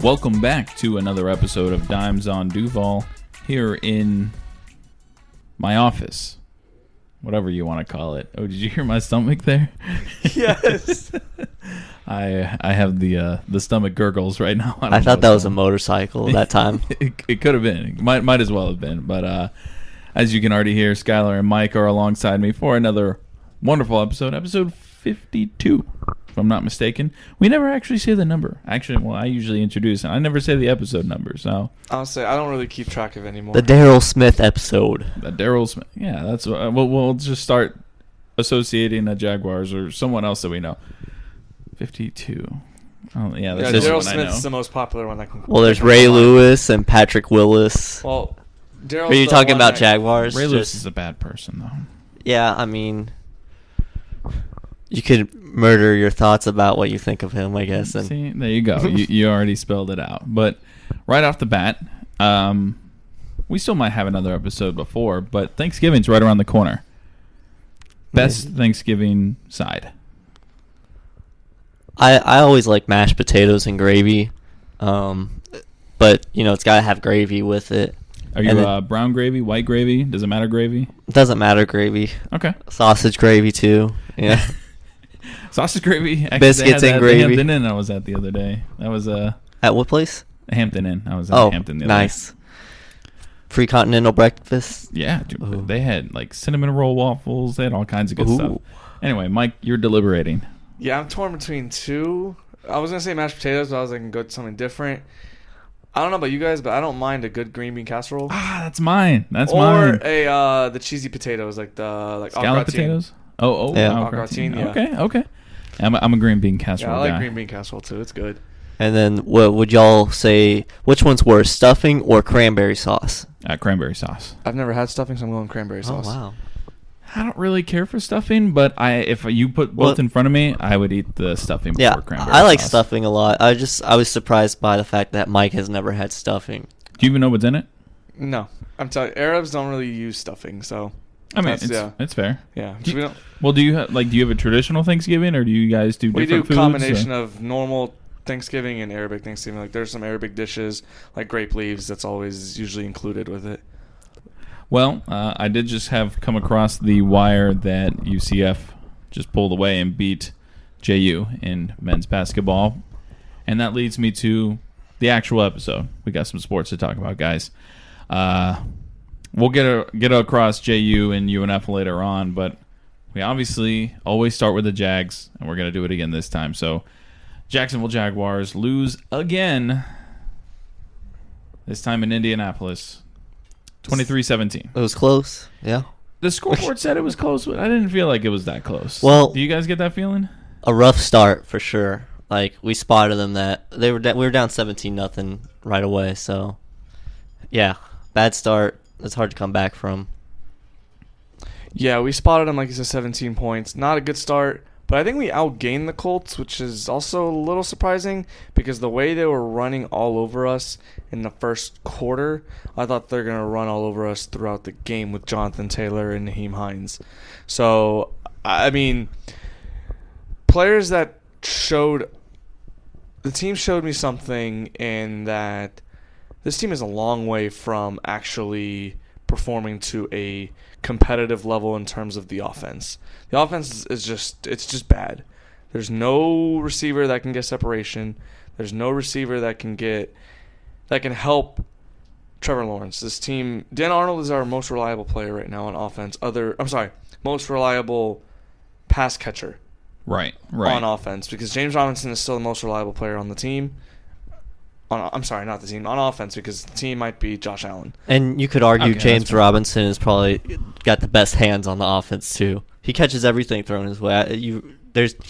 Welcome back to another episode of Dimes on Duval here in my office. Whatever you want to call it. Oh, did you hear my stomach there? Yes. I have the stomach gurgles right now. I thought that was a motorcycle that time. It could have been. It might as well have been. But as you can already hear, Skylar and Mike are alongside me for another wonderful episode 52, if I'm not mistaken. We never actually say the number. Actually, well, I usually introduce, and I never say the episode number. So Honestly, I don't really keep track of it anymore. The Daryl Smith episode. The Daryl Smith. Yeah, that's we'll just start associating the Jaguars or someone else that we know. 52. Oh, yeah, that's just Daryl one I know. Smith's the most popular one that can. Well, there's Ray Lewis and Patrick Willis. Well, Daryl's Are you the talking one about that- Jaguars? Ray Lewis is a bad person, though. Yeah, I mean, you could murder your thoughts about what you think of him, I guess. And See, there you go. you already spelled it out. But right off the bat, we still might have another episode before, but Thanksgiving's right around the corner. Best Thanksgiving side. I always like mashed potatoes and gravy, but it's got to have gravy with it. Are you brown gravy, white gravy? Does it matter gravy? It doesn't matter gravy. Okay. Sausage gravy too. Yeah. Sausage gravy. Actually, Biscuits and gravy. The Hampton Inn I was at the other day. That was At what place? Hampton Inn. I was at Hampton the other nice. day. Free continental breakfast. Yeah, dude, Ooh. they had like cinnamon roll waffles. They had all kinds of good Ooh. stuff. Anyway, Mike, you're deliberating. Yeah, I'm torn between two. I was gonna say mashed potatoes, but I was like, go with something different. I don't know about you guys, but I don't mind a good green bean casserole. That's mine. That's or mine. the cheesy potatoes, like Scallop potatoes. Oh, Yeah. au Au gratin, gratin. yeah. Okay. I'm a green bean casserole Yeah, I like guy. green bean casserole too. It's good. And then what would y'all say, which one's worse, stuffing or cranberry sauce? Cranberry sauce. I've never had stuffing, so I'm going cranberry sauce. Oh, wow. I don't really care for stuffing, but if you put both in front of me, I would eat the stuffing before Yeah, cranberry I like sauce. stuffing a lot. I was surprised by the fact that Mike has never had stuffing. Do you even know what's in it? No, I'm telling you, Arabs don't really use stuffing, so. I mean, That's- it's fair. Yeah. Do we don't. Well, do you have a traditional Thanksgiving, or do you guys do We different do foods? combination of normal Thanksgiving and Arabic Thanksgiving. Like there's some Arabic dishes like grape leaves that's always usually included with it. Well, I did just come across the wire that UCF just pulled away and beat JU in men's basketball, and that leads me to the actual episode. We got some sports to talk about, guys. We'll get across JU and UNF later on, but we obviously always start with the Jags, and we're going to do it again this time. So, Jacksonville Jaguars lose again, this time in Indianapolis, 23-17. It was close, yeah. The scoreboard said it was close, but I didn't feel like it was that close. Well, do you guys get that feeling? A rough start for sure. Like we spotted them that we were down 17-0 right away. So, yeah, bad start. It's hard to come back from. Yeah, we spotted them like you said, 17 points. Not a good start, but I think we outgained the Colts, which is also a little surprising because the way they were running all over us in the first quarter, I thought they're going to run all over us throughout the game with Jonathan Taylor and Naheem Hines. So, I mean, players that the team showed me something in that this team is a long way from actually performing to a competitive level in terms of the offense. The offense is just bad. There's no receiver that can get separation. There's no receiver that can help Trevor Lawrence. This team, Dan Arnold is our most reliable player right now on offense. Most reliable pass catcher. Right. On offense, because James Robinson is still the most reliable player on the team. On offense, because the team might be Josh Allen. And you could argue Okay, James Robinson has probably got the best hands on the offense too. He catches everything thrown his way. He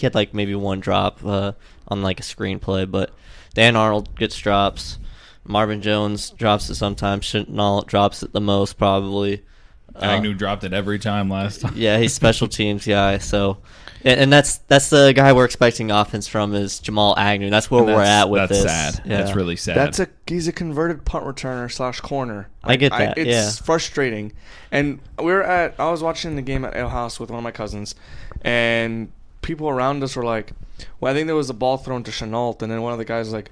had like maybe one drop on like a screenplay, but Dan Arnold gets drops. Marvin Jones drops it sometimes. Chennault drops it the most probably. Agnew dropped it every time last time. Yeah, he's special teams guy. So, and that's the guy we're expecting offense from is Jamal Agnew. That's where we're at with that's this. Sad. Yeah. That's really sad. He's a converted punt returner / corner. I get that. It's frustrating. And I was watching the game at Ale House with one of my cousins, and people around us were like, well, I think there was a ball thrown to Chennault, and then one of the guys was like,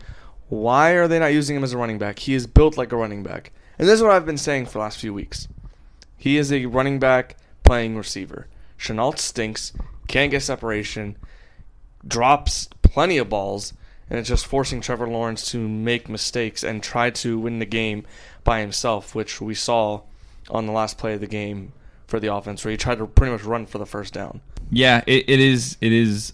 Why are they not using him as a running back? He is built like a running back. And this is what I've been saying for the last few weeks. He is a running back playing receiver. Chenault stinks, can't get separation, drops plenty of balls, and it's just forcing Trevor Lawrence to make mistakes and try to win the game by himself, which we saw on the last play of the game for the offense, where he tried to pretty much run for the first down. Yeah, it is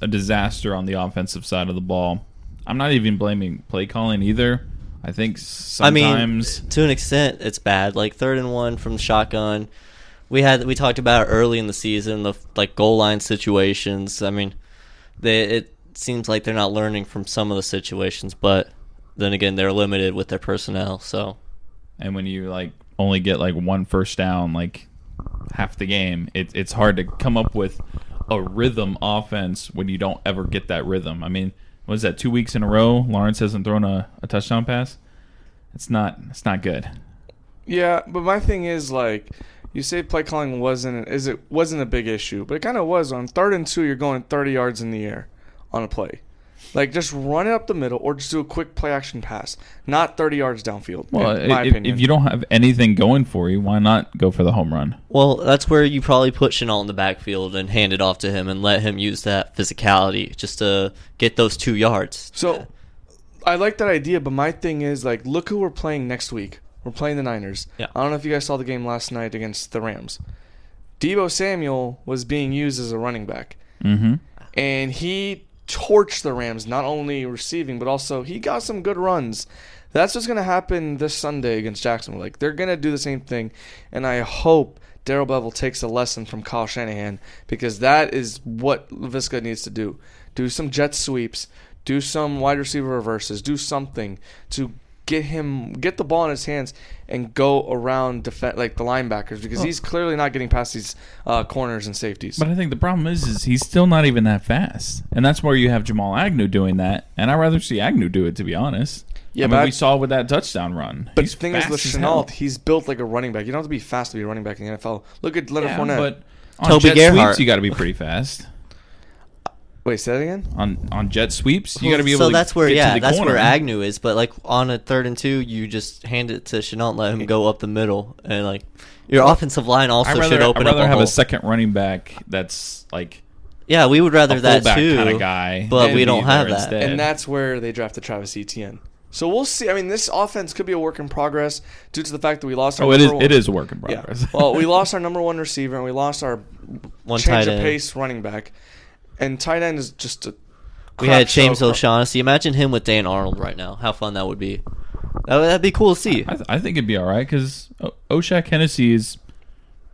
a disaster on the offensive side of the ball. I'm not even blaming play calling either. I think sometimes, to an extent, it's bad. Like 3rd and 1 from the shotgun. We talked about it early in the season, the goal line situations. I mean, it seems like they're not learning from some of the situations, but then again, they're limited with their personnel. So, and when you only get one first down half the game, it's hard to come up with a rhythm offense when you don't ever get that rhythm. I mean, what is that, 2 weeks in a row Lawrence hasn't thrown a touchdown pass? It's not good. Yeah, but my thing is you say play calling wasn't a big issue, but it kind of was. On 3rd and 2, you're going 30 yards in the air on a play. Just run it up the middle or just do a quick play action pass, not 30 yards downfield. Well, in my opinion. If you don't have anything going for you, why not go for the home run? Well, that's where you probably put Chenault in the backfield and hand it off to him and let him use that physicality just to get those 2 yards. So I like that idea, but my thing is look who we're playing next week. We're playing the Niners. Yeah. I don't know if you guys saw the game last night against the Rams. Deebo Samuel was being used as a running back. Mm-hmm. And he torched the Rams, not only receiving, but also he got some good runs. That's what's going to happen this Sunday against Jacksonville. They're going to do the same thing. And I hope Darrell Bevell takes a lesson from Kyle Shanahan, because that is what Laviska needs to do. Do some jet sweeps. Do some wide receiver reverses. Do something to get the ball in his hands and go around the linebackers, because he's clearly not getting past these corners and safeties. But I think the problem is he's still not even that fast, and that's where you have Jamal Agnew doing that, and I'd rather see Agnew do it, to be honest. Yeah, we saw with that touchdown run. But he's the thing is with Chenault, he's built like a running back. You don't have to be fast to be a running back in the NFL. Look at Leonard Fournette. But on Toby jet Gerhart. sweeps, you got to be pretty fast. Wait, say that again? On jet sweeps, you got to be able so to that's where, get to the that's corner. where Agnew is. But on a 3rd and 2, you just hand it to Chenault and let him go up the middle, and your offensive line also should open I'd up rather a have hole. a second running back that's Yeah, we would rather a that fullback too, kind of guy, but and we be don't have there that. instead. And that's where they drafted Travis Etienne. So we'll see. I mean, this offense could be a work in progress due to the fact that we lost our it is a work in progress. Yeah. Well, we lost our number 1 receiver, and we lost our One change tight of end. pace running back. And tight end is just a We had crap show. James O'Shaughnessy. Imagine him with Dan Arnold right now. How fun that would be. That'd be cool to see. I think it'd be all right, because O'Shaq Hennessy is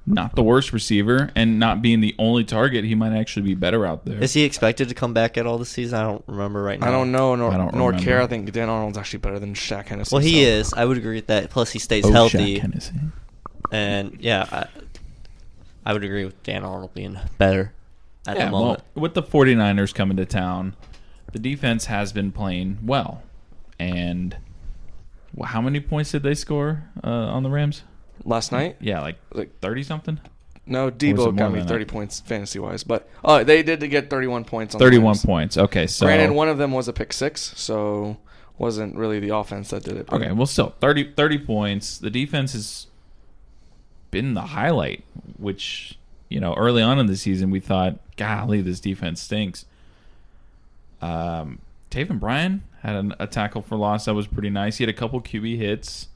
not the worst receiver, and not being the only target, he might actually be better out there. Is he expected to come back at all this season? I don't remember right now. I don't know, nor remember. care. I think Dan Arnold's actually better than Shaq Hennessy. Well, he so. is. I would agree with that. Plus, he stays O'Shaq healthy. Hennessy. And, yeah, I would agree with Dan Arnold being better at the moment. Well, with the 49ers coming to town, the defense has been playing well. And how many points did they score on the Rams? Last night? Yeah, like 30-something? No, Or was it Debo more got me than 30 that? points fantasy-wise. But they did get 31 points on the 31 Rams. points. Okay, so... Granted, one of them was a pick six, so wasn't really the offense that did it. Okay, well, still, 30 points. The defense has been the highlight, which, early on in the season, we thought, golly, this defense stinks. Taven Bryan had a tackle for loss that was pretty nice. He had a couple QB hits.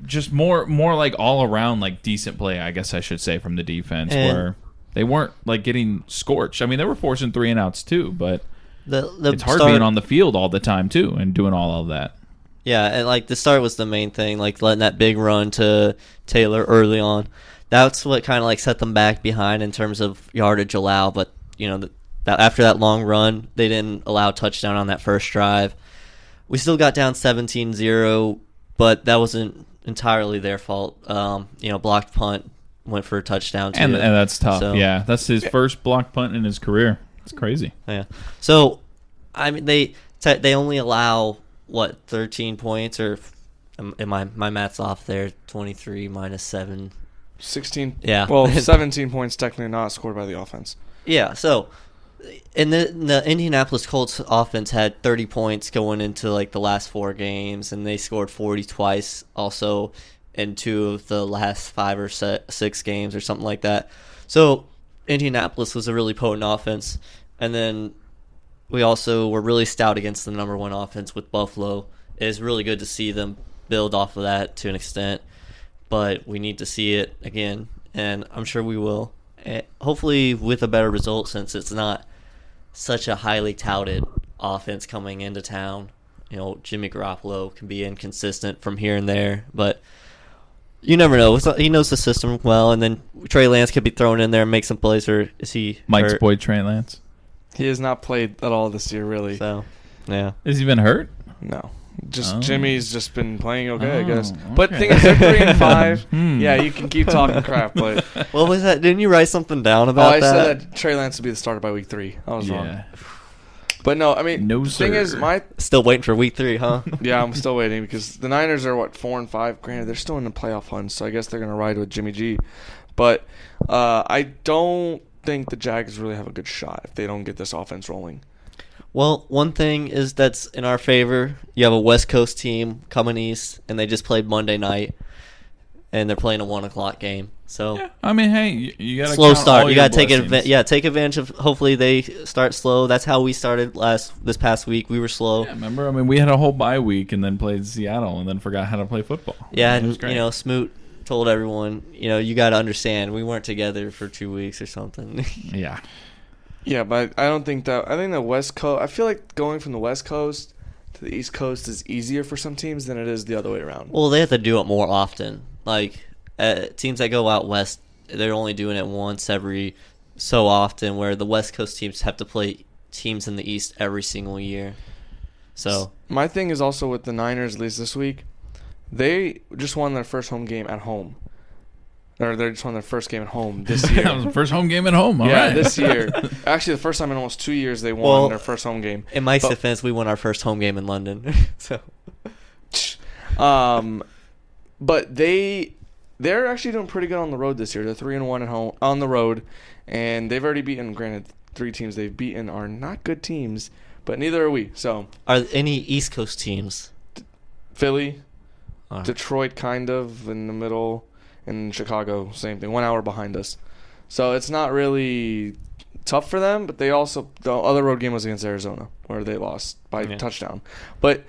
Just more like all around decent play, I guess I should say, from the defense, where they weren't getting scorched. I mean, they were forcing 3-and-outs too, but it's hard being on the field all the time too and doing all of that. Yeah, and the start was the main thing, letting that big run to Taylor early on. That's what kind of set them back behind in terms of yardage allowed. But after that long run, they didn't allow a touchdown on that first drive. We still got down 17-0. But that wasn't entirely their fault. Blocked punt went for a touchdown too. And that's tough. So, yeah, that's his first blocked punt in his career. It's crazy. Yeah. So, I mean, they only allow 13 points, or am my math's off there? 23 minus 7. 16. Yeah. Well, 17 points technically not scored by the offense. Yeah. So And the Indianapolis Colts offense had 30 points going into like the last 4 games, and they scored 40 twice also in 2 of the last 5 or 6 games or something like that. So Indianapolis was a really potent offense. And then we also were really stout against the number 1 offense with Buffalo. It is really good to see them build off of that to an extent, but we need to see it again, and I'm sure we will. Hopefully with a better result, since it's not such a highly touted offense coming into town. You know, Jimmy Garoppolo can be inconsistent from here and there, but you never know. He knows the system well, and then Trey Lance could be thrown in there and make some plays, or is he Mike's hurt? boy Trey Lance. He has not played at all this year, really. So, yeah. Has he been hurt? No. Jimmy's just been playing okay, I guess. Okay. But the thing is, they're 3-5. Yeah, you can keep talking crap, but What was that? Didn't you write something down about I that? said that Trey Lance would be the starter by week 3. I was wrong. But no, I mean, No, the thing is, sir. Still waiting for week 3, huh? Yeah, I'm still waiting because the Niners are 4-5. Granted, they're still in the playoff hunt, so I guess they're gonna ride with Jimmy G. But I don't think the Jags really have a good shot if they don't get this offense rolling. Well, one thing is that's in our favor. You have a West Coast team coming east, and they just played Monday night, and they're playing a 1:00 game. So Yeah. I mean, hey, you got to slow start. You got to take advantage. Yeah, take advantage of. Hopefully, they start slow. That's how we started this past week. We were slow. Yeah, remember? I mean, we had a whole bye week and then played Seattle and then forgot how to play football. Yeah, It was and great. Smoot told everyone, you got to understand, we weren't together for 2 weeks or something. Yeah. Yeah, but I don't think that. I think the West Coast. I feel like going from the West Coast to the East Coast is easier for some teams than it is the other way around. Well, they have to do it more often. Like teams that go out west, they're only doing it once every so often, where the West Coast teams have to play teams in the East every single year. So My thing is also with the Niners, at least this week, they just won their first home game at home. Or they just won their first game at home this year. That was the first home game at home. All right. This year. Actually, the first time in almost 2 years they won their first home game. in Mike's defense, we won our first home game in London. So But they're actually doing pretty good on the road this year. They're 3-1 at home on the road, and they've already beaten. Granted, 3 teams they've beaten are not good teams, but neither are we. So are any East Coast teams? Philly, Detroit, kind of in the middle, and Chicago, same thing. 1 hour behind us. So it's not really tough for them. But the other road game was against Arizona, where they lost by a touchdown. But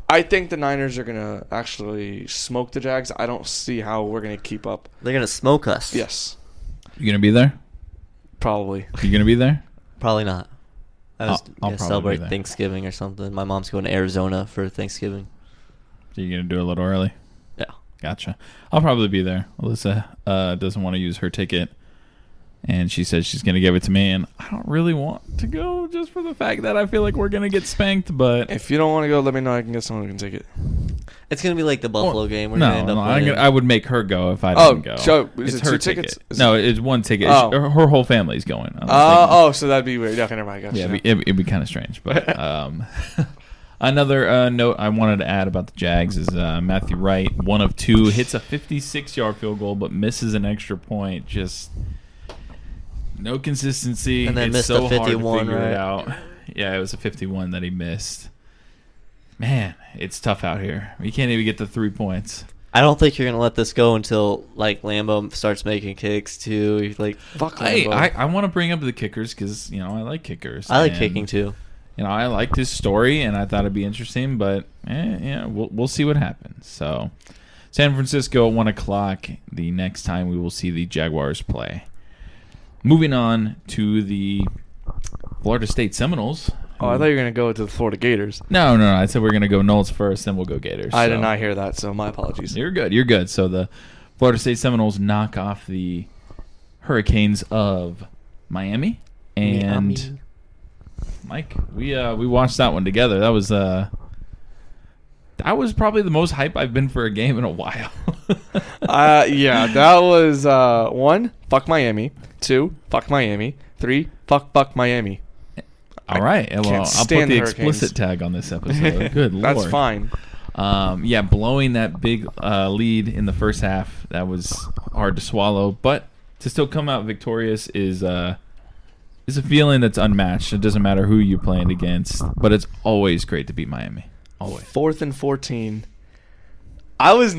I think the Niners are going to actually smoke the Jags. I don't see how we're going to keep up. They're gonna smoke us. Yes, You going to be there? probably. You going to be there? Probably not. I was I'll gonna probably be celebrate there. Thanksgiving or something. My mom's going to Arizona for Thanksgiving. So you're going to do it a little early? Yeah. Gotcha. I'll probably be there. Alyssa doesn't want to use her ticket, and she says she's going to give it to me, and I don't really want to go just for the fact that I feel like we're going to get spanked, but... If you don't want to go, let me know. I can get someone who can take it. It's gonna be like the Buffalo game. We're No, gonna end up winning. I would make her go if I didn't go. So is It's it her 2 tickets? ticket. No, it's 1 ticket. Oh. Her whole family's going. I was thinking- So that'd be weird. Okay, never mind. Gotcha. Yeah, it'd be kind of strange. But another note I wanted to add about the Jags is Matthew Wright, 1 of 2, hits a 56-yard field goal but misses an extra point. Just no consistency. And then it's missed so a 51, hard to figure right? it out. Yeah, it was a 51 that he missed. Man, it's tough out here. We can't even get the 3 points. I don't think you're gonna let this go until like Lambo starts making kicks too. Like, Fuck Hey, Lambeau. I want to bring up the kickers because I like kickers. I like And, kicking too. I liked his story and I thought it'd be interesting, but we'll see what happens. So, San Francisco at 1:00. The next time we will see the Jaguars play. Moving on to the Florida State Seminoles. I thought you were going to go to the Florida Gators. No. I said we're gonna go Noles first, then we'll go Gators. I So- did not hear that, so my apologies. You're good. So the Florida State Seminoles knock off the Hurricanes of Miami. And Mike, we watched that one together. That was probably the most hype I've been for a game in a while. Yeah, that was 1, fuck Miami. 2, fuck Miami. 3, fuck Miami. All right. Well, I'll put stand the the explicit tag on this episode. Good Lord. That's fine. Blowing that big lead in the first half, that was hard to swallow. But to still come out victorious is it's a feeling that's unmatched. It doesn't matter who you're playing against, but it's always great to beat Miami. Always. 4th and 14. I was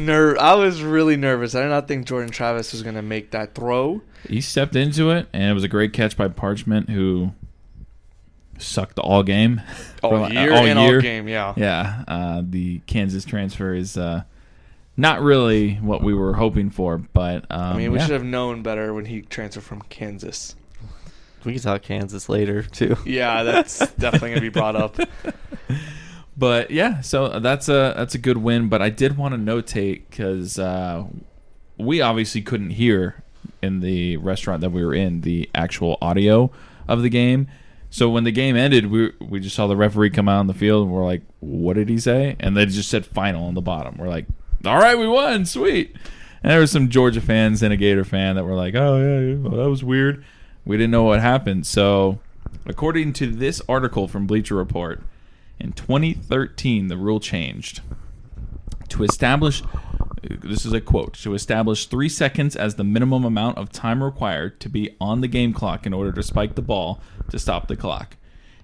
really nervous. I did not think Jordan Travis was going to make that throw. He stepped into it, and it was a great catch by Parchment, who sucked all game. All year. All game, yeah. Yeah. The Kansas transfer is not really what we were hoping for, but we should have known better when he transferred from Kansas. We can talk Kansas later, too. Yeah, that's definitely going to be brought up. But, yeah, so that's a good win. But I did want to notate, because we obviously couldn't hear in the restaurant that we were in the actual audio of the game. So when the game ended, we just saw the referee come out on the field, and we're like, what did he say? And they just said final on the bottom. We're like, all right, we won, sweet. And there were some Georgia fans and a Gator fan that were like, oh, yeah, well, that was weird. We didn't know what happened. So according to this article from Bleacher Report, in 2013, the rule changed. To establish, this is a quote, to establish 3 seconds as the minimum amount of time required to be on the game clock in order to spike the ball to stop the clock.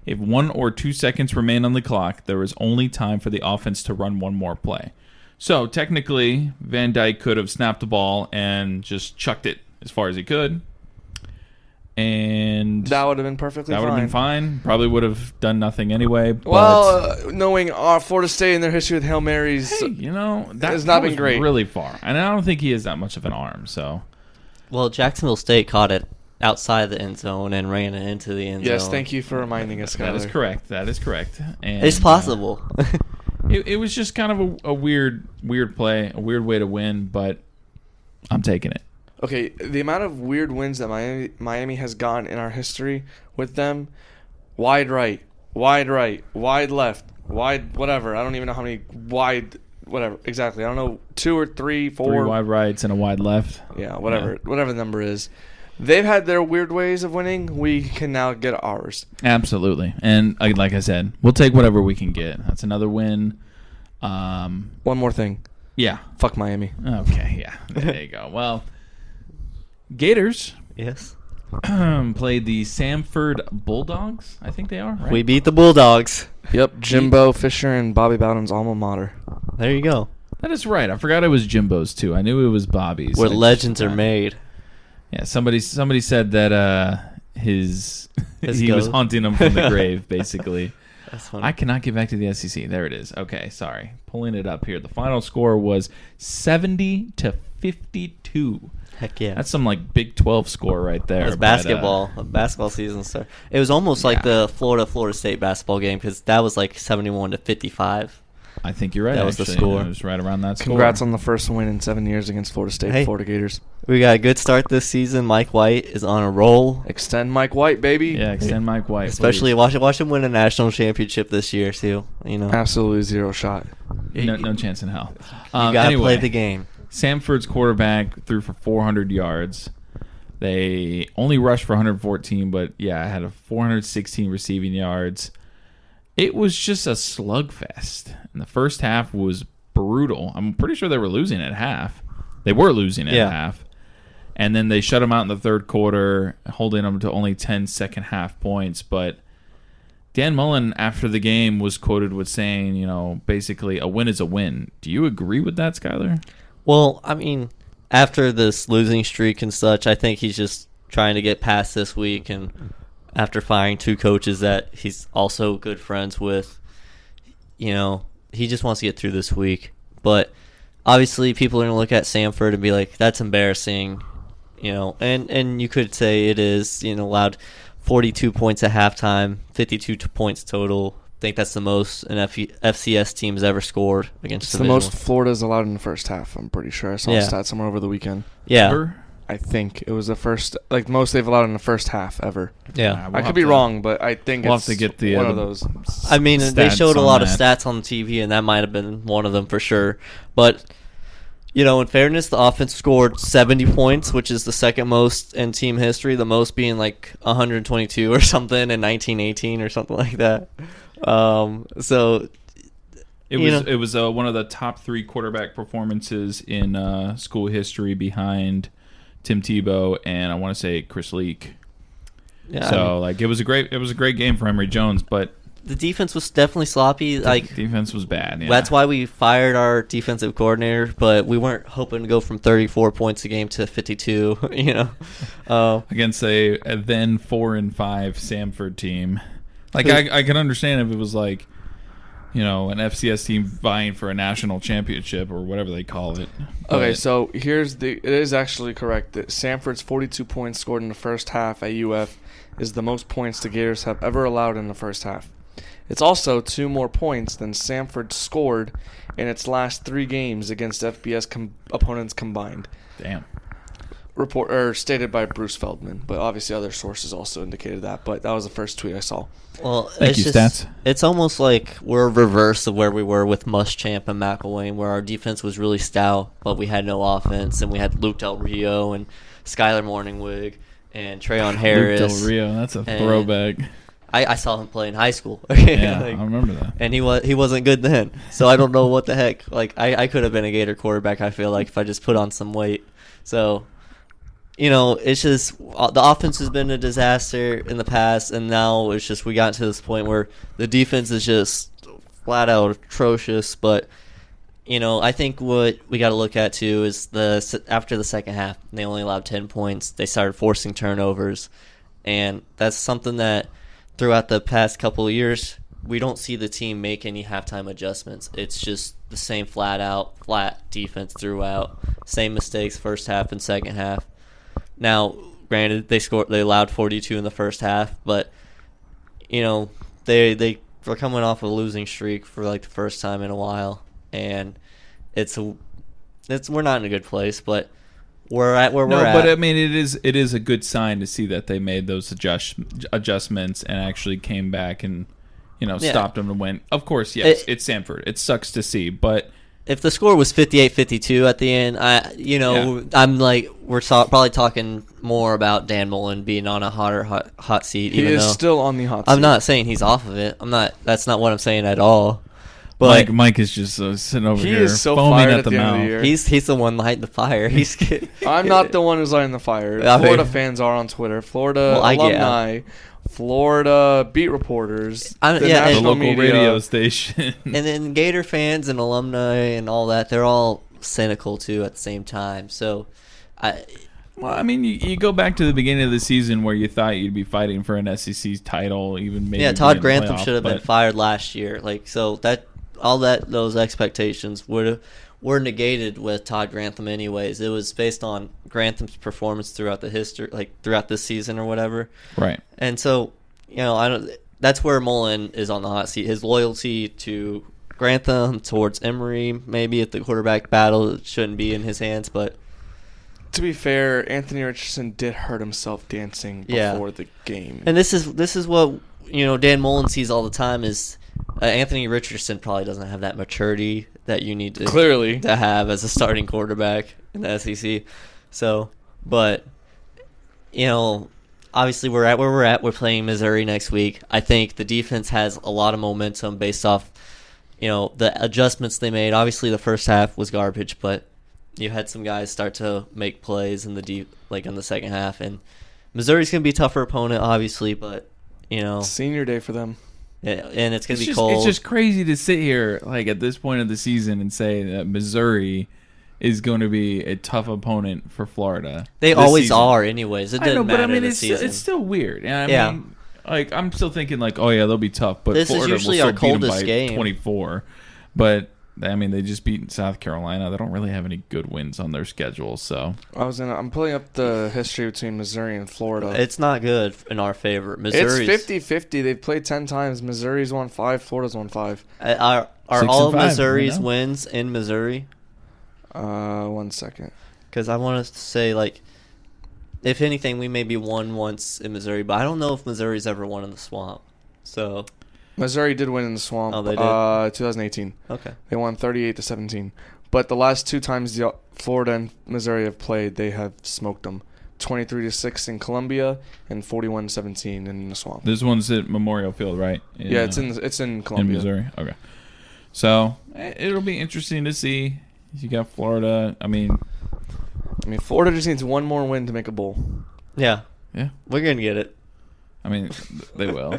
If 1 or 2 seconds remain on the clock, there is only time for the offense to run one more play. So technically, Van Dyke could have snapped the ball and just chucked it as far as he could. And that would have been perfectly fine. That would have been fine. Probably would have done nothing anyway. But knowing Florida State and their history with Hail Marys, hey, that has not been great. Really far. And I don't think he has that much of an arm. So, well, Jacksonville State caught it outside the end zone and ran it into the end zone. Yes, thank you for reminding us, Skyler. That is correct. And, it's possible. It was just kind of a weird play, a weird way to win, but I'm taking it. Okay, the amount of weird wins that Miami has gotten in our history with them, wide right, wide left, wide whatever. I don't even know how many wide whatever exactly. I don't know, 2 or 3, 4. 3 wide rights and a wide left. Yeah, whatever the number is. They've had their weird ways of winning. We can now get ours. Absolutely. And like I said, we'll take whatever we can get. That's another win. One more thing. Yeah. Fuck Miami. Okay, yeah. There you go. Well, Gators. Yes. Played the Samford Bulldogs, I think they are, right? We beat the Bulldogs. Yep, Jimbo Fisher and Bobby Bowden's alma mater. There you go. That is right. I forgot it was Jimbo's, too. I knew it was Bobby's. Where legends are made. Yeah, somebody said that he was haunting him from the grave, basically. That's funny. I cannot get back to the SEC. There it is. Okay, sorry. Pulling it up here. The final score was 70-52. Heck yeah. That's some like Big 12 score right there. That's basketball. Basketball season started. It was almost like the Florida State basketball game because that was like 71-55. I think you're right. That was the score. It was right around that score. Congrats on the first win in 7 years against Florida State, Florida Gators. We got a good start this season. Mike White is on a roll. Extend Mike White, baby. Yeah, extend Mike White. Especially watch him win a national championship this year too. Absolutely zero shot. No chance in hell. You gotta play the game. Samford's quarterback threw for 400 yards. They only rushed for 114, but had a 416 receiving yards. It was just a slugfest. And the first half was brutal. I'm pretty sure they were losing at half. They were losing at half. And then they shut them out in the third quarter, holding them to only 10 second half points. But Dan Mullen, after the game, was quoted with saying, basically, a win is a win. Do you agree with that, Skyler? Well, I mean, after this losing streak and such, I think he's just trying to get past this week. And after firing 2 coaches that he's also good friends with, he just wants to get through this week. But obviously, people are going to look at Samford and be like, that's embarrassing. And you could say it is, allowed 42 points at halftime, 52 points total. I think that's the most an FCS team has ever scored against the most Florida's allowed in the first half, I'm pretty sure. I saw a stat somewhere over the weekend. Yeah. Ever? I think it was the first, most they've allowed in the first half ever. Yeah. I could be wrong, but I think we'll it's have to get one of those. I mean, they showed a lot of stats on TV, and that might have been one of them for sure. But, in fairness, the offense scored 70 points, which is the second most in team history, the most being like 122 or something in 1918 or something like that. So it was one of the top 3 quarterback performances in school history behind Tim Tebow and I want to say Chris Leak. Yeah, So it was a great game for Emory Jones, but the defense was definitely sloppy. Defense was bad. Yeah. That's why we fired our defensive coordinator, but we weren't hoping to go from 34 points a game to 52. Against a then 4-5 Samford team. I can understand if it was an FCS team vying for a national championship or whatever they call it. Okay, so it is actually correct that Samford's 42 points scored in the first half at UF is the most points the Gators have ever allowed in the first half. It's also 2 more points than Samford scored in its last 3 games against FBS opponents combined. Damn. Stated by Bruce Feldman, but obviously other sources also indicated that. But that was the first tweet I saw. Well, Thank you, Stats. It's almost like we're reverse of where we were with Muschamp and McElwain, where our defense was really stout, but we had no offense, and we had Luke Del Rio and Skylar Morningwig and Trayon Harris. Luke Del Rio, that's a throwback. I saw him play in high school. Yeah, I remember that. And he wasn't good then. So I don't know what the heck. I could have been a Gator quarterback, I feel like, if I just put on some weight. So, it's just the offense has been a disaster in the past, and now it's just we got to this point where the defense is just flat out atrocious. But, I think what we got to look at, too, is after the second half, they only allowed 10 points. They started forcing turnovers, and that's something that throughout the past couple of years, we don't see the team make any halftime adjustments. It's just the same flat defense throughout. Same mistakes first half and second half. Now, granted, they allowed 42 in the first half, but they were coming off a losing streak for the first time in a while, and we're not in a good place, but we're at where we're at. But I mean, it is a good sign to see that they made those adjustments and actually came back and stopped them to win. Of course, yes, it's Samford. It sucks to see, but if the score was 58-52 at the end, I'm we're probably talking more about Dan Mullen being on a hot seat. He is still on the hot seat. I'm not saying he's off of it. That's not what I'm saying at all. But Mike is just sitting over here is so foaming fired at at the the end of the mouth. year. He's the one lighting the fire. I'm not the one who's lighting the fire. Florida fans are on Twitter. Florida alumni, Florida beat reporters, the local media. radio station. And then Gator fans and alumni and all that, they're all cynical too at the same time. So, you go back to the beginning of the season where you thought you'd be fighting for an SEC title, even maybe. Yeah, Todd being Grantham playoff, should have been fired last year. Those expectations were negated with Todd Grantham anyways. It was based on Grantham's performance throughout throughout this season or whatever. Right. And so, that's where Mullen is on the hot seat. His loyalty to Grantham towards Emory, maybe at the quarterback battle, it shouldn't be in his hands, but to be fair, Anthony Richardson did hurt himself dancing before the game. And this is what Dan Mullen sees all the time is Anthony Richardson probably doesn't have that maturity that you need to have as a starting quarterback in the SEC. So, but obviously we're at where we're at. We're playing Missouri next week. I think the defense has a lot of momentum based off the adjustments they made. Obviously the first half was garbage, but you had some guys start to make plays in in the second half, and Missouri's going to be a tougher opponent obviously, but senior day for them. Yeah, and it's going to be cold. It's just crazy to sit here at this point of the season and say that Missouri is going to be a tough opponent for Florida. They always are anyways. It doesn't matter but this season. It's still weird. I mean, I'm still thinking they'll be tough, but this Florida is usually will our still beat them coldest by game. 24. But they just beat South Carolina. They don't really have any good wins on their schedule. So I'm pulling up the history between Missouri and Florida. It's not good in our favor. Missouri's, it's 50-50. They've played 10 times. Missouri's won 5. Florida's won 5. Are all of Missouri's wins in Missouri? 1 second. Because I want to say, if anything, we maybe won once in Missouri, but I don't know if Missouri's ever won in the Swamp. So Missouri did win in the Swamp. Oh, they did? 2018. Okay. They won 38-17. But the last 2 times Florida and Missouri have played, they have smoked them. 23-6 in Columbia and 41-17 in the Swamp. This one's at Memorial Field, right? It's in Columbia. In Missouri. Okay. So it'll be interesting to see. You got Florida. I mean, Florida just needs one more win to make a bowl. Yeah. Yeah. We're going to get it. I mean, they will.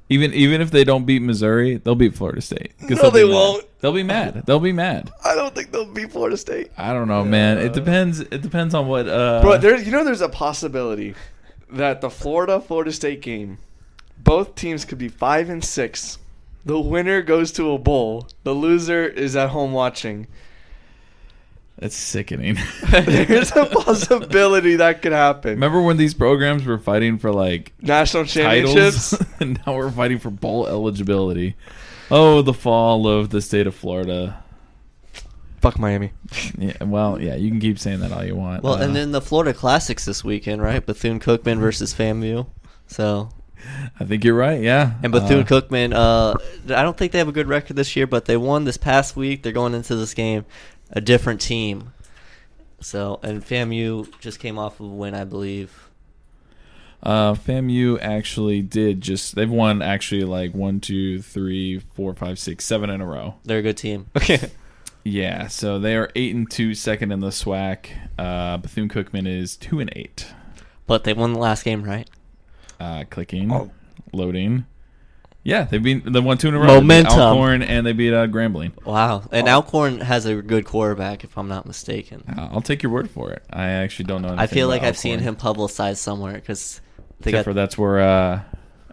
Even if they don't beat Missouri, they'll beat Florida State. No, they won't. They'll be mad. They'll be mad. I don't think they'll beat Florida State. I don't know, man. It depends. It depends on what. But there's a possibility that the Florida State game, both teams could be 5-6. The winner goes to a bowl. The loser is at home watching. That's sickening. There's a possibility that could happen. Remember when these programs were fighting for like National championships? titles, and now we're fighting for bowl eligibility. Oh, the fall of the state of Florida. Fuck Miami. Yeah, well, yeah, you can keep saying that all you want. Well, and then the Florida Classics this weekend, right? Bethune-Cookman versus FAMU. So, I think you're right. Yeah, and Bethune-Cookman, I don't think they have a good record this year, but they won this past week. They're going into this game a different team. So, and FAMU just came off of a win, I believe. FAMU actually they've won actually like 1, 2, 3, 4, 5, 6, 7 in a row. They're a good team. Yeah, so they are 8-2, second in the SWAC. Bethune-Cookman is 2-8. But they won the last game, right? Clicking, loading. Yeah, they won 2 in a row. Momentum. They beat Alcorn and they beat Grambling. Wow, and Alcorn has a good quarterback, if I'm not mistaken. I'll take your word for it. I actually don't know anything I feel like about I've seen Alcorn. him publicized somewhere because that's where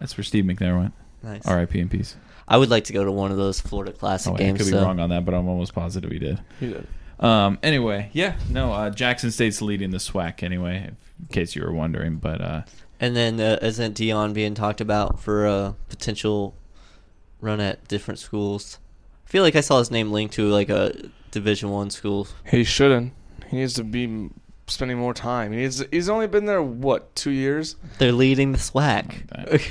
Steve McNair went. Nice. R.I.P. in peace. I would like to go to one of those Florida Classic games. I could be wrong on that, but I'm almost positive he did. He did. Anyway, yeah, no, Jackson State's leading the SWAC anyway, in case you were wondering. But and then isn't Dion being talked about for a potential run at different schools? I feel like I saw his name linked to like a Division I school. He shouldn't. He needs to be spending more time. He's only been there, 2 years? They're leading the SWAC.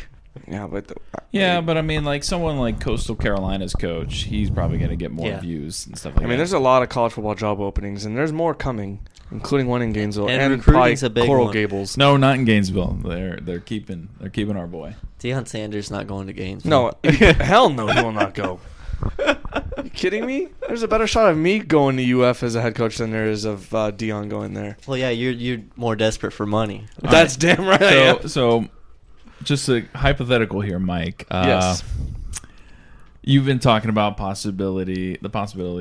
Yeah, but I mean, like someone like Coastal Carolina's coach, he's probably going to get more views and stuff like that. I mean, there's a lot of college football job openings, and there's more coming, including one in Gainesville And and probably recruiting's a big Coral one. Gables. No, not in Gainesville. They're keeping our boy. Deion Sanders not going to Gainesville. No, hell no, he will not go. You kidding me? There's a better shot of me going to UF as a head coach than there is of Dion going there. Well, yeah, you're more desperate for money. That's damn right. I am. So, just a hypothetical here, Mike. Yes. You've been talking about the possibility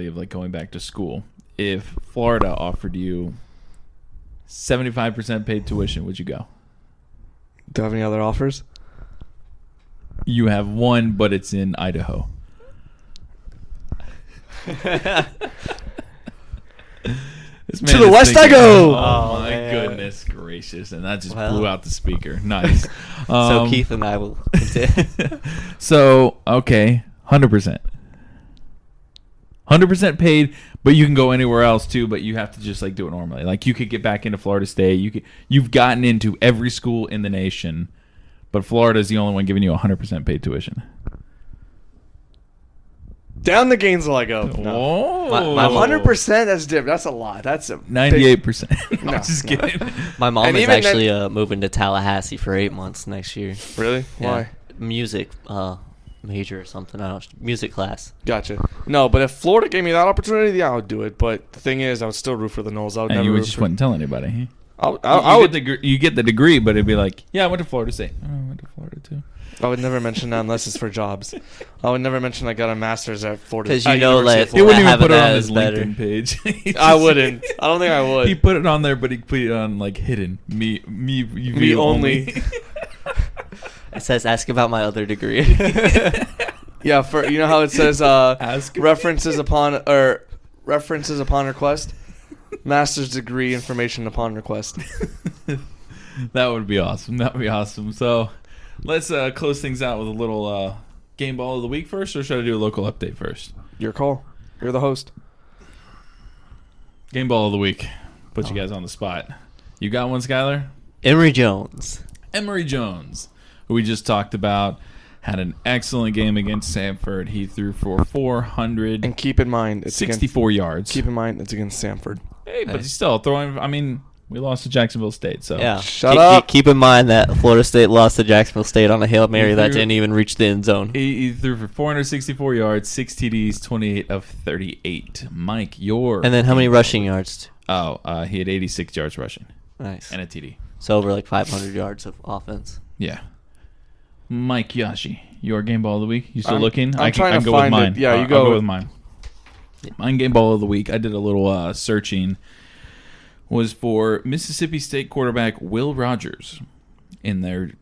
of like going back to school. If Florida offered you 75% paid tuition, would you go? Do you have any other offers? You have one, but it's in Idaho. To the west I go! Oh, my man. goodness gracious. And that just blew out the speaker. Nice. So Keith and I will. So, okay, 100%. 100% paid, but you can go anywhere else too, but you have to just like do it normally. Like you could get back into Florida State. You've gotten into every school in the nation, but Florida is the only one giving you 100% paid tuition. Down to Gainesville I go. No. Oh. My 100%, that's different. That's a lot. That's a 98%. No, I'm just no. kidding. My mom And is even actually moving to Tallahassee for 8 months next year. Really? Yeah. Why? Music major or something. I don't know. Music class. Gotcha. No, but if Florida gave me that opportunity, yeah, I would do it. But the thing is, I would still root for the Noles. I would And never you root just for. wouldn't tell anybody. I would. You get the degree, but it'd be like, yeah, I went to Florida State. Oh, I went to Florida too. I would never mention that unless it's for jobs. I would never mention I got a master's at Florida. 'Cause you at know University that- of He Florida. wouldn't even having put it that on is his better. LinkedIn page. I wouldn't. I don't think I would. He put it on there, but he put it on like hidden. Me only. It says, ask about my other degree. Yeah, for you know how it says Ask. references upon request, master's degree information upon request. That would be awesome. That would be awesome. So let's close things out with a little game ball of the week first, or should I do a local update first? Your call. You're the host. Game ball of the week. Put you guys on the spot. You got one, Skylar? Emory Jones. Emory Jones, who we just talked about, had an excellent game against Samford. He threw for And 464 keep in mind, it's against, yards. keep in mind it's against Samford. Hey, but he's still throwing. I mean, we lost to Jacksonville State, so Yeah. Shut up. Keep in mind that Florida State lost to Jacksonville State on a Hail Mary that threw- didn't even reach the end zone. He threw for 464 yards, 6 TDs, 28 of 38. Mike, your And then how many rushing yards? he had 86 yards rushing Nice. and a TD. So over like 500 yards of offense. Yeah. Mike Yashi, your game ball of the week. You still looking? I'm trying to go find with mine. it. Yeah, you I'll go. go with mine. Mine game ball of the week. I did a little searching. Was for Mississippi State quarterback Will Rogers in their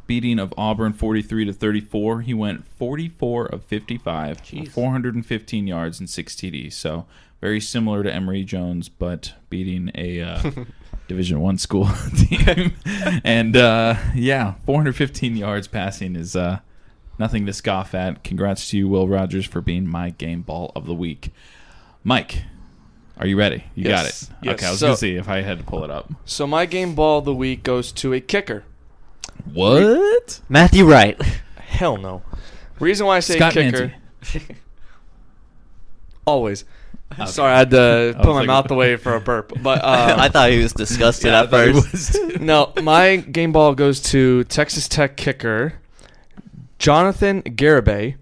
beating of Auburn 43-34. He went 44 of 55, 415 yards and 6 TDs. So very similar to Emory Jones, but beating a Division I school team. And 415 yards passing is nothing to scoff at. Congrats to you, Will Rogers, for being my game ball of the week. Mike. Are you ready? You got it. Yes. Okay, I was going to see if I had to pull it up. So my game ball of the week goes to a kicker. What? Matthew Wright. Hell no. Reason why I say Scott kicker. Manti. Always. Okay. Sorry, I had to put my like- mouth away for a burp. But I thought he was disgusted at first. no, my game ball goes to Texas Tech kicker Jonathan Garibay.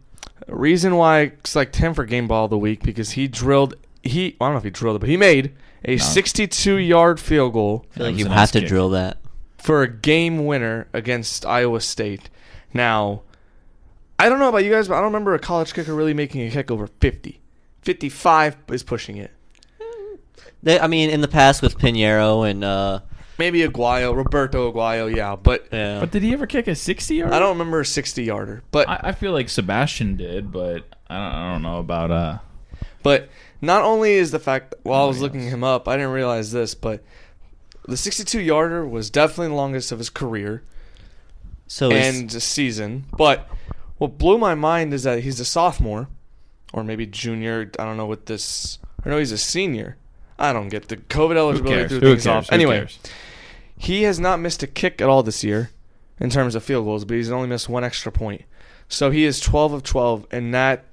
Reason why I select him for game ball of the week because I don't know if he drilled it, but he made a 62-yard field goal I feel like you have to drill that. for a game winner against Iowa State. Now, I don't know about you guys, but I don't remember a college kicker really making a kick over 50. 55 is pushing it. In the past with Pinheiro and Maybe Roberto Aguayo, yeah. But But did he ever kick a 60-yarder? I don't remember a 60-yarder. But I feel like Sebastian did, but I don't know about... But not only is the fact, while I was looking him up, I didn't realize this, but the 62-yarder was definitely the longest of his career and season. But what blew my mind is that he's a sophomore, or maybe junior. I don't know what this. Or no, he's a senior. I don't get the COVID eligibility threw things off. Anyway, he has not missed a kick at all this year in terms of field goals, but he's only missed one extra point. So he is 12 of 12, and that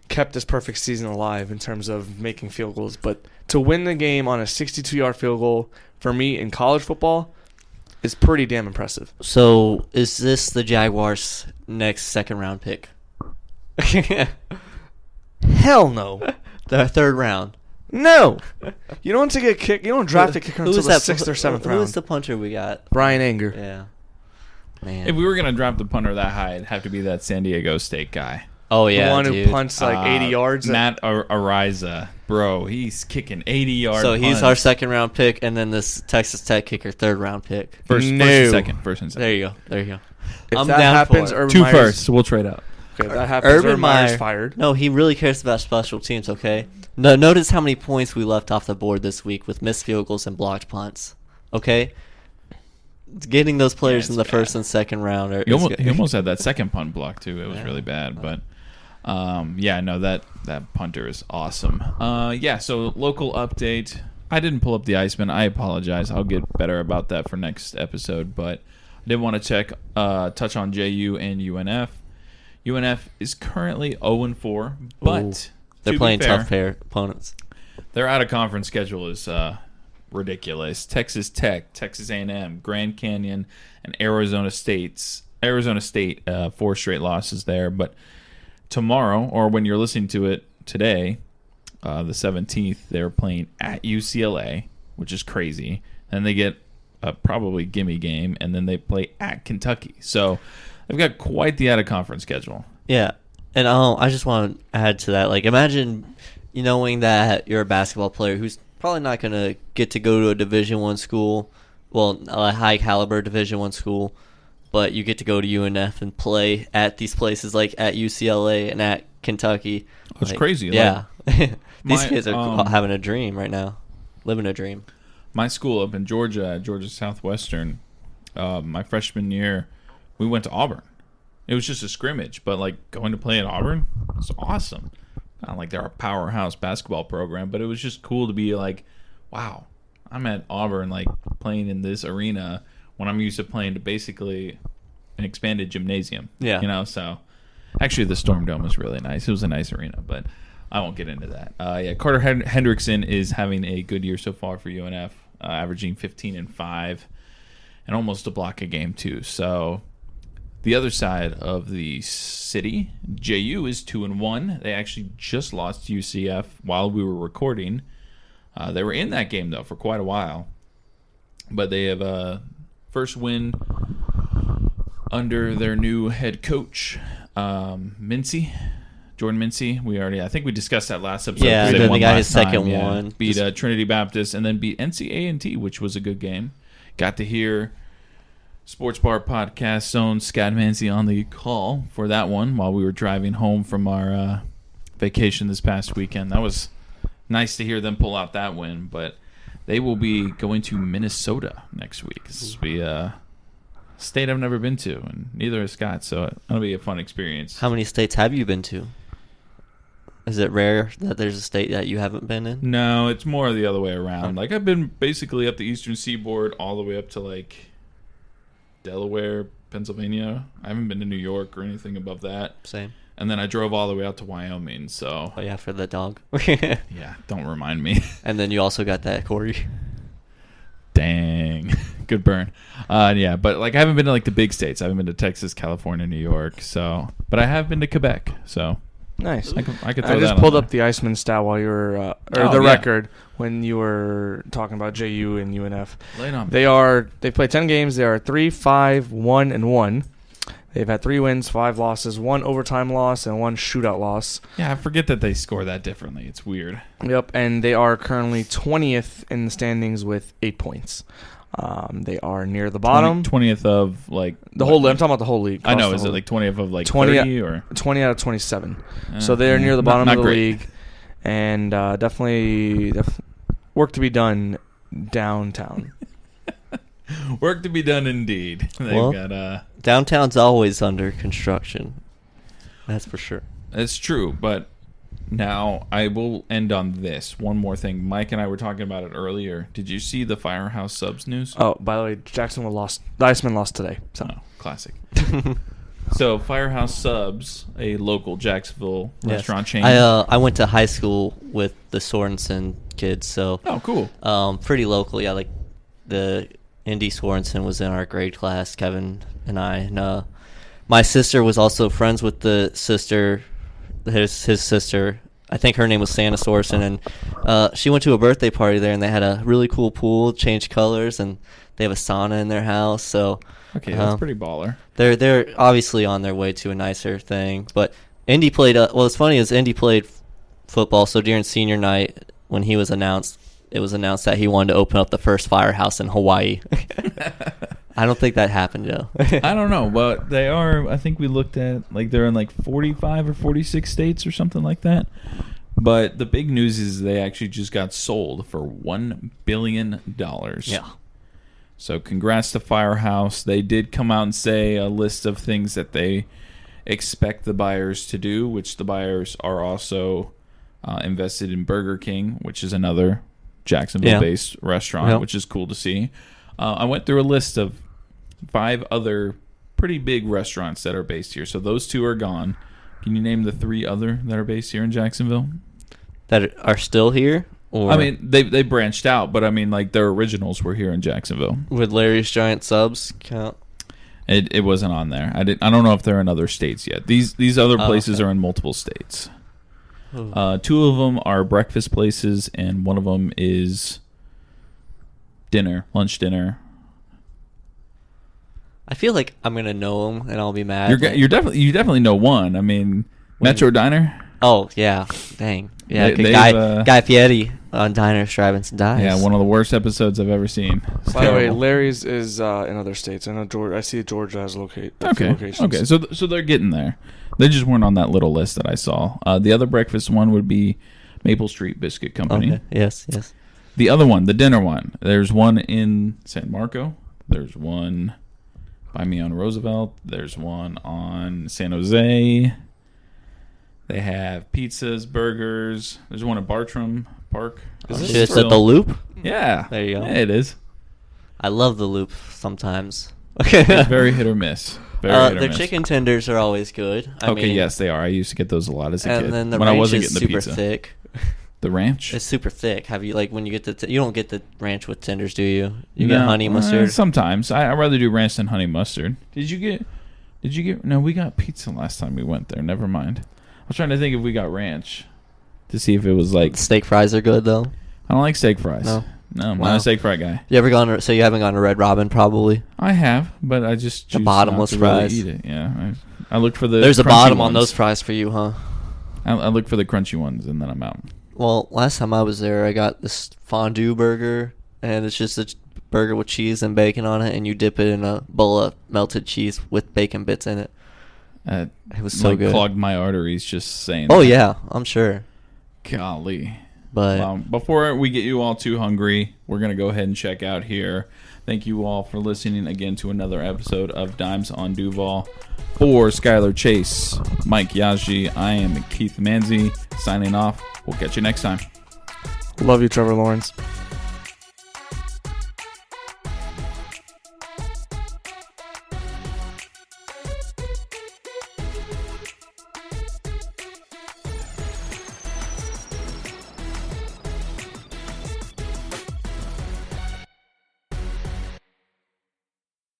kept his perfect season alive in terms of making field goals. But to win the game on a 62-yard field goal for me in college football is pretty damn impressive. So is this the Jaguars' next second-round pick? Hell no. The third round. No. You don't take a kick. You don't draft a kicker until the 6th or 7th round. Who is the punter we got? Brian Anger. Yeah. Man. If we were going to draft the punter that high, it'd have to be that San Diego State guy. Oh, yeah, the one who dude. punts like 80 yards. Matt Ariza. Bro, he's kicking 80-yard So he's punts. our second-round pick, and then this Texas Tech kicker, third-round pick. First and second. There you go. If I'm that down happens, for it. Urban Two Meyer's, firsts. We'll trade up. Okay, if that happens, Urban Meyer's fired. No, he really cares about special teams, okay? No, notice how many points we left off the board this week with missed field goals and blocked punts, okay? Getting those players in the first and second round. He almost had that second punt block, too. It was really bad, but... that punter is awesome. So local update. I didn't pull up the Iceman. I apologize. I'll get better about that for next episode, but I did want to touch on JU and UNF. UNF is currently 0-4, but they're to playing be fair, tough opponents. their out-of-conference schedule is ridiculous. Texas Tech, Texas A&M, Grand Canyon, and Arizona State, 4 straight losses there, but tomorrow, or when you're listening to it today, the 17th, they're playing at UCLA, which is crazy. And they get a probably gimme game, and then they play at Kentucky. So they've got quite the out-of-conference schedule. Yeah, and I just want to add to that. Like, imagine knowing that you're a basketball player who's probably not going to get to go to a Division I school, well, a high-caliber Division I school, but you get to go to UNF and play at these places like at UCLA and at Kentucky. It's crazy. Yeah. These kids are my having a dream right now, living a dream. My school up in Georgia Southwestern, my freshman year, we went to Auburn. It was just a scrimmage, but like going to play at Auburn, it's awesome. Not like they're a powerhouse basketball program, but it was just cool to be like, wow, I'm at Auburn, like playing in this arena when I'm used to playing to basically an expanded gymnasium. Yeah. So actually the Storm Dome was really nice. It was a nice arena, but I won't get into that. Carter Hendrickson is having a good year so far for UNF, averaging 15 and 5 and almost a block a game too. So the other side of the city, JU is 2-1. They actually just lost to UCF while we were recording. They were in that game though for quite a while, but they have a first win under their new head coach, Mincy. Jordan Mincy. I think we discussed that last episode. Yeah, they got his second one. Beat Trinity Baptist and then beat NCA&T, which was a good game. Got to hear Sports Bar Podcast's own Scott Mancy on the call for that one while we were driving home from our vacation this past weekend. That was nice to hear them pull out that win, but they will be going to Minnesota next week. This will be a state I've never been to, and neither has Scott, so it'll be a fun experience. How many states have you been to? Is it rare that there's a state that you haven't been in? No, it's more the other way around. Like, I've been basically up the eastern seaboard all the way up to, like, Delaware, Pennsylvania. I haven't been to New York or anything above that. Same. And then I drove all the way out to Wyoming, so... Oh, yeah, for the dog. Yeah, don't remind me. And then you also got that Corey. Dang. Good burn. Yeah, but, like, I haven't been to, like, the big states. I haven't been to Texas, California, New York, so... But I have been to Quebec, so... Nice. I could throw I that just on pulled there. up the Iceman stat while you were, record when you were talking about JU and UNF. Lay it on me. They've played 10 games. They are 3-5-1-1. They've had 3 wins, 5 losses, 1 overtime loss, and 1 shootout loss. Yeah, I forget that they score that differently. It's weird. Yep, and they are currently 20th in the standings with 8 points. They are near the bottom. 20th of, like... The whole league. I'm talking about the whole league. I know. Is it, like, 20th of, like, 30 or... 20 out of 27. So they're near the bottom of the league. And definitely work to be done downtown. Work to be done indeed. Well, They've got... Downtown's always under construction. That's for sure. It's true, but now I will end on this. One more thing. Mike and I were talking about it earlier. Did you see the Firehouse Subs news? Oh, by the way, Jacksonville lost. The Iceman lost today. So. Oh, classic. So Firehouse Subs, a local Jacksonville restaurant chain. I went to high school with the Sorensen kids, so oh, cool. Pretty local. Yeah, like the Indy Sorensen was in our grade class. Kevin and I, and my sister was also friends with the sister. His sister, I think her name was Santa Sorensen, and she went to a birthday party there, and they had a really cool pool, changed colors, and they have a sauna in their house. So okay, that's pretty baller. They're obviously on their way to a nicer thing. But Indy played. What's funny is Indy played football. So during senior night, when he was announced, it was announced that he wanted to open up the first firehouse in Hawaii. I don't think that happened, Joe. I don't know, but they are. I think we looked at, like, they're in like 45 or 46 states or something like that. But the big news is they actually just got sold for $1 billion. Yeah. So congrats to Firehouse. They did come out and say a list of things that they expect the buyers to do, which the buyers are also invested in Burger King, which is another Jacksonville-based restaurant, which is cool to see. I went through a list of 5 other pretty big restaurants that are based here. So those 2 are gone. Can you name the 3 other that are based here in Jacksonville? That are still here? Or I mean, they branched out, but I mean, like, their originals were here in Jacksonville. Would Larry's Giant Subs count? It wasn't on there. I don't know if they're in other states yet. These other places are in multiple states. 2 of them are breakfast places, and one of them is lunch dinner. I feel like I'm gonna know them, and I'll be mad. You definitely know one. I mean, Metro Diner. Oh yeah, dang yeah. Guy Fieri on Diners, Drive-Ins, and Dives. Yeah, one of the worst episodes I've ever seen. By the way, Larry's is in other states. I know Georgia. I see Georgia has locations. Okay, so they're getting there. They just weren't on that little list that I saw. The other breakfast one would be Maple Street Biscuit Company. Okay. Yes. The other one, the dinner one, there's one in San Marco. There's one by me on Roosevelt. There's one on San Jose. They have pizzas, burgers. There's one at Bartram Park. Is this at the Loop? Yeah. There you go. Yeah, it is. I love the Loop sometimes. It's very hit or miss. Their chicken tenders are always good. I mean, yes, they are. I used to get those a lot as a kid. And then the when I ranch wasn't is getting the super pizza. thick. The ranch? It's super thick. Have you, like, when you get you don't get the ranch with tenders, do you? You get honey mustard? Sometimes. I'd rather do ranch than honey mustard. Did you get... No, we got pizza last time we went there. Never mind. I was trying to think if we got ranch to see if it was like... Steak fries are good, though. I don't like steak fries. No. No, I'm Wow. not a steak fry guy. You ever gone to, so you haven't gone to Red Robin probably? I have, but I just choose bottomless not to really fries. eat it. Yeah, I look for the. There's a crunchy bottom on ones. those fries for you, huh? I look for the crunchy ones, and then I'm out. Well, last time I was there, I got this fondue burger, and it's just a burger with cheese and bacon on it, and you dip it in a bowl of melted cheese with bacon bits in it. It was so good. Clogged my arteries just saying. Oh that. yeah, I'm sure. Golly. But Well, before we get you all too hungry, we're going to go ahead and check out here. Thank you all for listening again to another episode of Dimes on Duval. For Skylar Chase, Mike Yaji, I am Keith Manzi signing off. We'll catch you next time. Love you, Trevor Lawrence.